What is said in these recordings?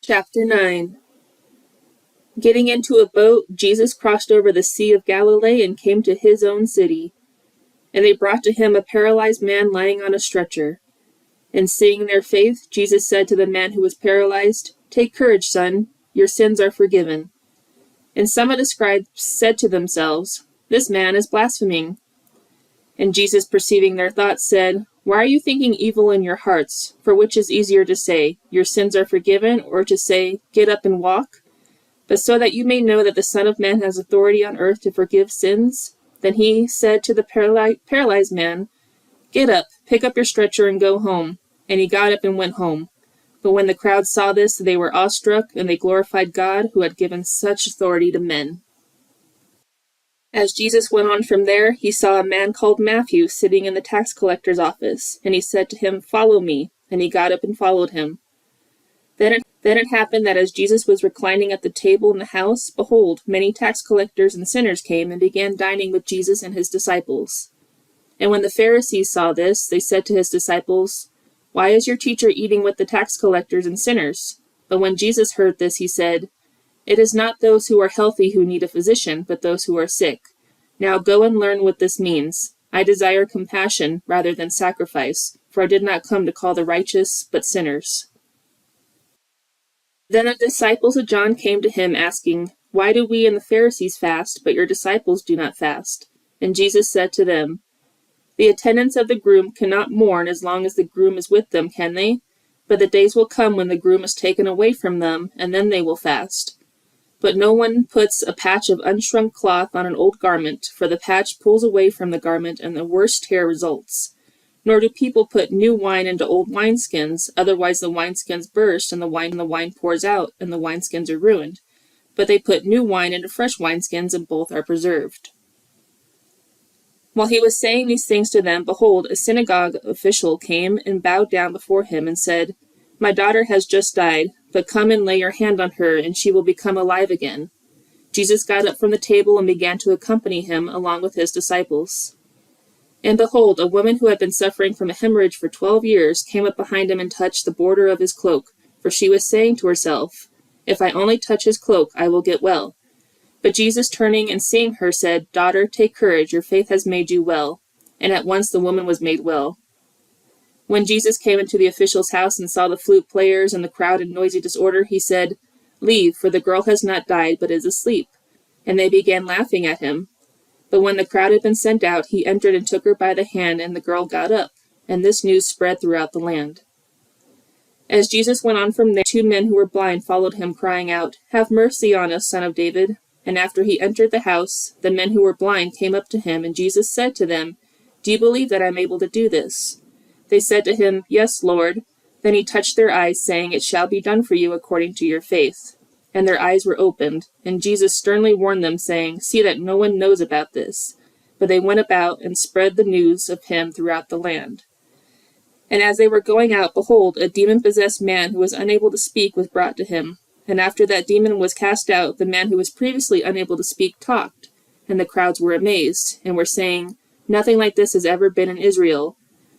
Chapter 9. Getting into a boat, Jesus crossed over the Sea of Galilee and came to his own city. And they brought to him a paralyzed man lying on a stretcher. And seeing their faith, Jesus said to the man who was paralyzed, "Take courage, son, your sins are forgiven." And some of the scribes said to themselves, "This man is blaspheming." And Jesus, perceiving their thoughts, said, "Why are you thinking evil in your hearts? For which is easier to say, 'Your sins are forgiven,' or to say, 'Get up and walk'? But so that you may know that the Son of Man has authority on earth to forgive sins." Then he said to the paralyzed man, "Get up, pick up your stretcher and go home." And he got up and went home. But when the crowd saw this, they were awestruck, and they glorified God who had given such authority to men. As Jesus went on from there, he saw a man called Matthew sitting in the tax collector's office, and he said to him, "Follow me." And he got up and followed him. Then it happened that as Jesus was reclining at the table in the house, behold, many tax collectors and sinners came and began dining with Jesus and his disciples. And when the Pharisees saw this, they said to his disciples, "Why is your teacher eating with the tax collectors and sinners?" But when Jesus heard this, he said, "It is not those who are healthy who need a physician, but those who are sick. Now go and learn what this means. I desire compassion rather than sacrifice, for I did not come to call the righteous, but sinners." Then the disciples of John came to him, asking, "Why do we and the Pharisees fast, but your disciples do not fast?" And Jesus said to them, "The attendants of the groom cannot mourn as long as the groom is with them, can they? But the days will come when the groom is taken away from them, and then they will fast. But no one puts a patch of unshrunk cloth on an old garment, for the patch pulls away from the garment, and the worst tear results. Nor do people put new wine into old wineskins, otherwise the wineskins burst, and the wine pours out, and the wineskins are ruined. But they put new wine into fresh wineskins, and both are preserved." While he was saying these things to them, behold, a synagogue official came and bowed down before him and said, "My daughter has just died, but come and lay your hand on her, and she will become alive again." Jesus got up from the table and began to accompany him along with his disciples. And behold, a woman who had been suffering from a hemorrhage for 12 years came up behind him and touched the border of his cloak, for she was saying to herself, "If I only touch his cloak, I will get well." But Jesus, turning and seeing her, said, "Daughter, take courage, your faith has made you well." And at once the woman was made well. When Jesus came into the official's house and saw the flute players and the crowd in noisy disorder, he said, "Leave, for the girl has not died, but is asleep." And they began laughing at him. But when the crowd had been sent out, he entered and took her by the hand, and the girl got up. And this news spread throughout the land. As Jesus went on from there, 2 men who were blind followed him, crying out, "Have mercy on us, Son of David." And after he entered the house, the men who were blind came up to him, and Jesus said to them, "Do you believe that I am able to do this?" They said to him, "Yes, Lord." Then he touched their eyes, saying, "It shall be done for you according to your faith." And their eyes were opened. And Jesus sternly warned them, saying, "See that no one knows about this." But they went about and spread the news of him throughout the land. And as they were going out, behold, a demon-possessed man who was unable to speak was brought to him. And after that demon was cast out, the man who was previously unable to speak talked. And the crowds were amazed, and were saying, "Nothing like this has ever been in Israel."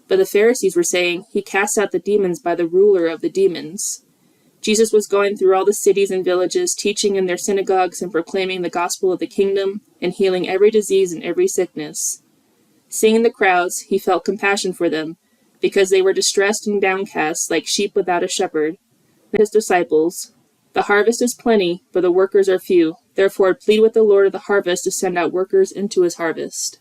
But the Pharisees were saying, "He casts out the demons by the ruler of the demons." Jesus was going through all the cities and villages, teaching in their synagogues and proclaiming the gospel of the kingdom, and healing every disease and every sickness. Seeing the crowds, he felt compassion for them, because they were distressed and downcast, like sheep without a shepherd. His disciples, "The harvest is plenty, but the workers are few. Therefore plead with the Lord of the harvest to send out workers into his harvest."